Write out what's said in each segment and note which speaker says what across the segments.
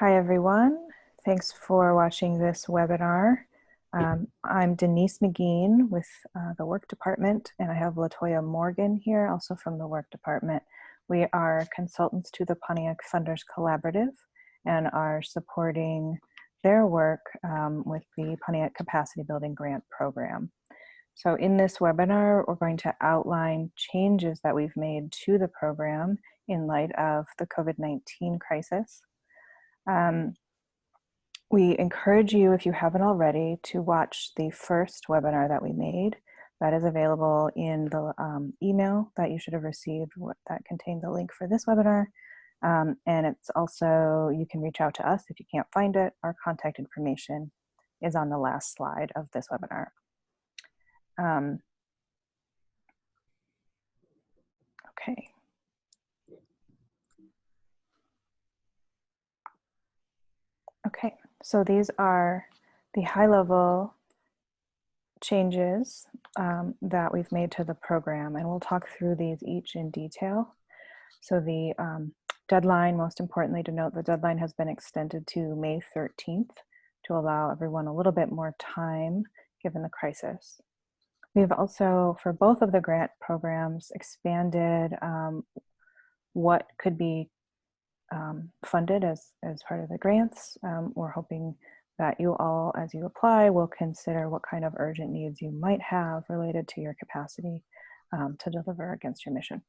Speaker 1: Hi, everyone. Thanks for watching this webinar. I'm Denise McGean with the Work Department, and I have Latoya Morgan here, also from the Work Department. We are consultants to the Pontiac Funders Collaborative and are supporting their work with the Pontiac Capacity Building Grant Program. So in this webinar, we're going to outline changes that we've made to the program in light of the COVID-19 crisis. We encourage you, if you haven't already, to watch the first webinar that we made. That is available in the email that you should have received that contained the link for this webinar. And it's also, you can reach out to us if you can't find it. Our contact information is on the last slide of this webinar. Okay. Okay, so these are the high-level changes that we've made to the program, and we'll talk through these each in detail. So the deadline, most importantly to note, the deadline has been extended to May 13th to allow everyone a little bit more time given the crisis. We've also, for both of the grant programs, expanded what could be funded as part of the grants. We're hoping that you all, as you apply, will consider what kind of urgent needs you might have related to your capacity to deliver against your mission.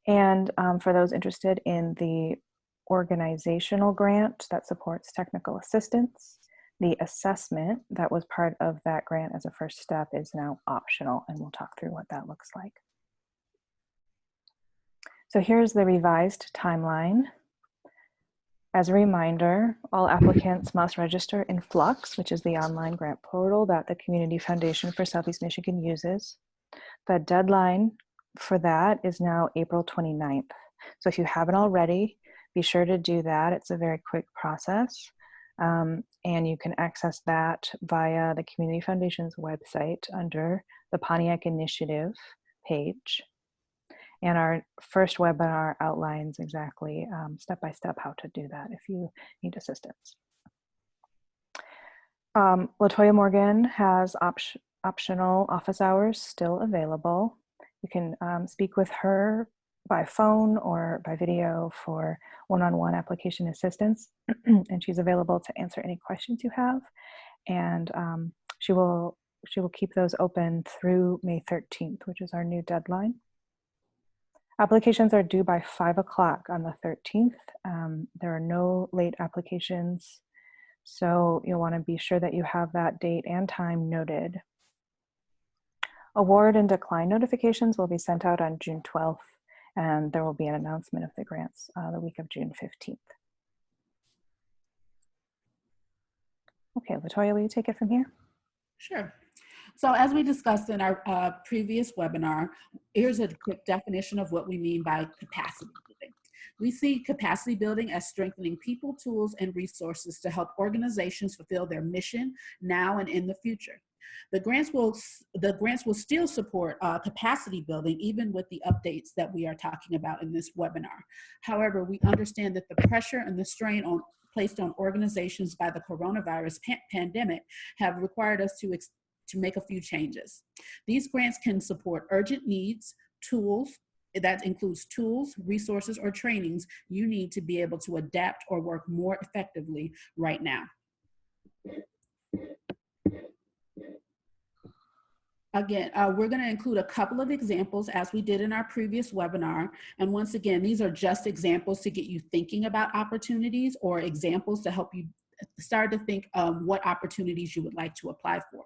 Speaker 1: And for those interested in the organizational grant that supports technical assistance, the assessment that was part of that grant as a first step is now optional, and we'll talk through what that looks like. So here's the revised timeline. As a reminder, all applicants must register in Flux, which is the online grant portal that the Community Foundation for Southeast Michigan uses. The deadline for that is now April 29th. So if you haven't already, be sure to do that. It's a very quick process. And you can access that via the Community Foundation's website under the Pontiac Initiative page. And our first webinar outlines exactly step-by-step how to do that if you need assistance. Latoya Morgan has optional office hours still available. You can speak with her by phone or by video for one-on-one application assistance. And she's available to answer any questions you have. And she will keep those open through May 13th, which is our new deadline. Applications are due by 5 o'clock on the 13th. There are no late applications, so you'll want to be sure that you have that date and time noted. Award and decline notifications will be sent out on June 12th, and there will be an announcement of the grants the week of June 15th. Okay, Latoya, will you take it from here?
Speaker 2: Sure. So as we discussed in our previous webinar, here's a quick definition of what we mean by capacity building. We see capacity building as strengthening people, tools, and resources to help organizations fulfill their mission now and in the future. The grants will still support capacity building, even with the updates that we are talking about in this webinar. However, we understand that the pressure and the strain placed on organizations by the coronavirus pandemic have required us to make a few changes. These grants can support urgent needs, tools, that includes tools, resources, or trainings you need to be able to adapt or work more effectively right now. Again, we're going to include a couple of examples as we did in our previous webinar. And once again, these are just examples to get you thinking about opportunities or examples to help you start to think what opportunities you would like to apply for.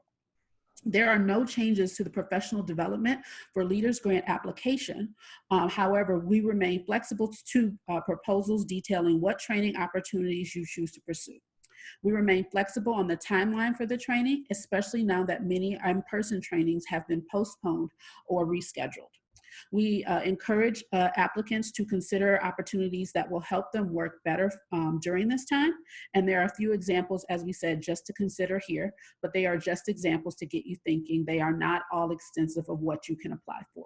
Speaker 2: There are no changes to the professional development for Leaders Grant application. However, we remain flexible to proposals detailing what training opportunities you choose to pursue. We remain flexible on the timeline for the training, especially now that many in-person trainings have been postponed or rescheduled. We encourage applicants to consider opportunities that will help them work better during this time. And there are a few examples, as we said, just to consider here, but they are just examples to get you thinking. They are not all extensive of what you can apply for.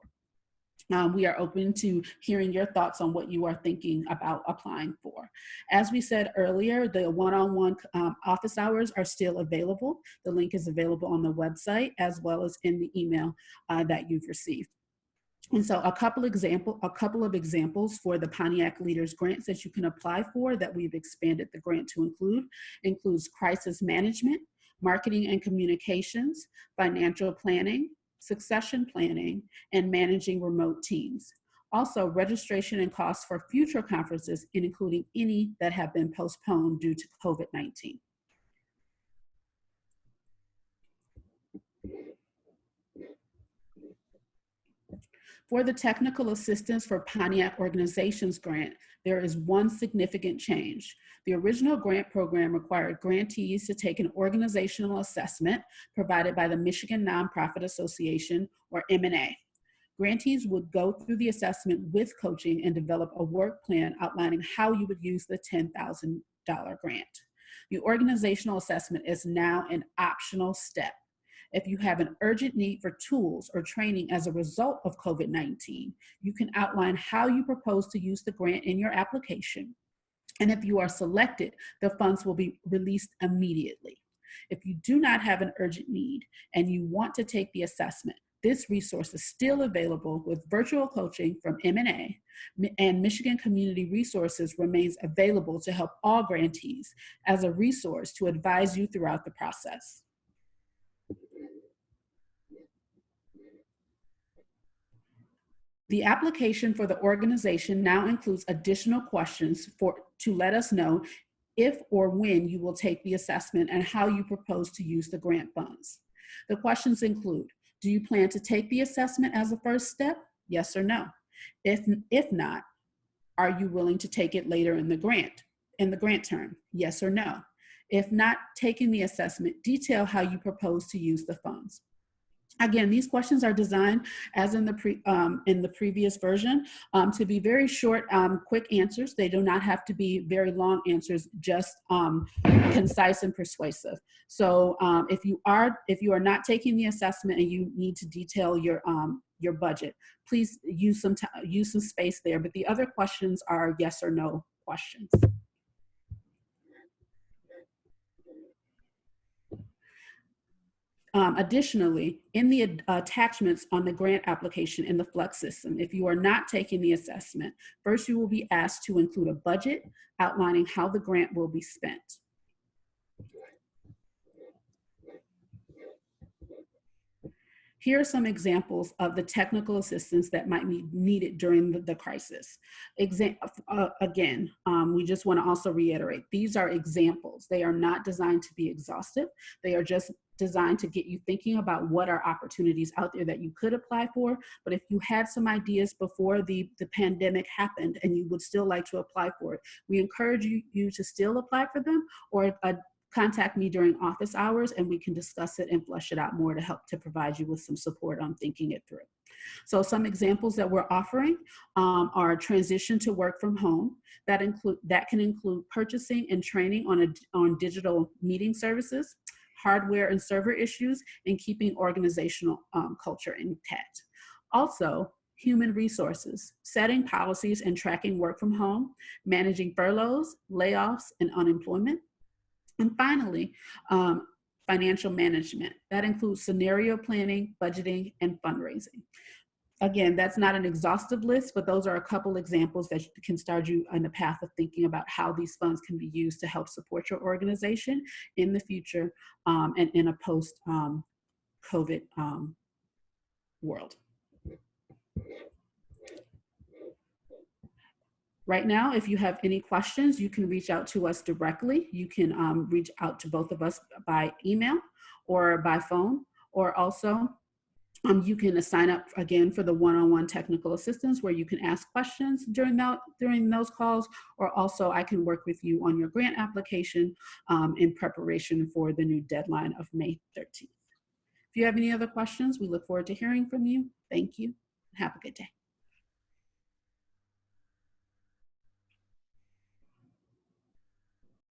Speaker 2: We are open to hearing your thoughts on what you are thinking about applying for. As we said earlier, the one-on-one office hours are still available. The link is available on the website as well as in the email that you've received. And so a couple of examples for the Pontiac Leaders Grants that you can apply for that we've expanded the grant to includes crisis management, marketing and communications, financial planning, succession planning, and managing remote teams. Also, registration and costs for future conferences, including any that have been postponed due to COVID-19. For the Technical Assistance for Pontiac Organizations grant, there is one significant change. The original grant program required grantees to take an organizational assessment provided by the Michigan Nonprofit Association, or M&A. Grantees would go through the assessment with coaching and develop a work plan outlining how you would use the $10,000 grant. The organizational assessment is now an optional step. If you have an urgent need for tools or training as a result of COVID-19, you can outline how you propose to use the grant in your application. And if you are selected, the funds will be released immediately. If you do not have an urgent need and you want to take the assessment, this resource is still available with virtual coaching from M&A, and Michigan Community Resources remains available to help all grantees as a resource to advise you throughout the process. The application for the organization now includes additional questions to let us know if or when you will take the assessment and how you propose to use the grant funds. The questions include, do you plan to take the assessment as a first step? Yes or no? If not, are you willing to take it later in the grant term? Yes or no? If not taking the assessment, detail how you propose to use the funds. Again, these questions are designed, as in the previous version, to be very short, quick answers. They do not have to be very long answers, just concise and persuasive. So if you are not taking the assessment and you need to detail your budget, please use some space there. But the other questions are yes or no questions. Additionally, in the attachments on the grant application in the Flex system, if you are not taking the assessment, first you will be asked to include a budget outlining how the grant will be spent. Here are some examples of the technical assistance that might be needed during the crisis. Again, we just want to also reiterate, these are examples. They are not designed to be exhaustive. They are just designed to get you thinking about what are opportunities out there that you could apply for. But if you had some ideas before the pandemic happened and you would still like to apply for it, we encourage you to still apply for them, or contact me during office hours and we can discuss it and flesh it out more to help to provide you with some support on thinking it through. So some examples that we're offering are transition to work from home. That can include purchasing and training on digital meeting services, hardware and server issues, and keeping organizational culture intact. Also, human resources, setting policies and tracking work from home, managing furloughs, layoffs, and unemployment. And finally, financial management. That includes scenario planning, budgeting, and fundraising. Again, that's not an exhaustive list, but those are a couple examples that can start you on the path of thinking about how these funds can be used to help support your organization in the future and in a post-COVID world. Right now, if you have any questions, you can reach out to us directly. You can reach out to both of us by email or by phone, or also you can sign up again for the one-on-one technical assistance where you can ask questions during those calls, or also I can work with you on your grant application in preparation for the new deadline of May 13th. If you have any other questions, we look forward to hearing from you. Thank you. Have a good day.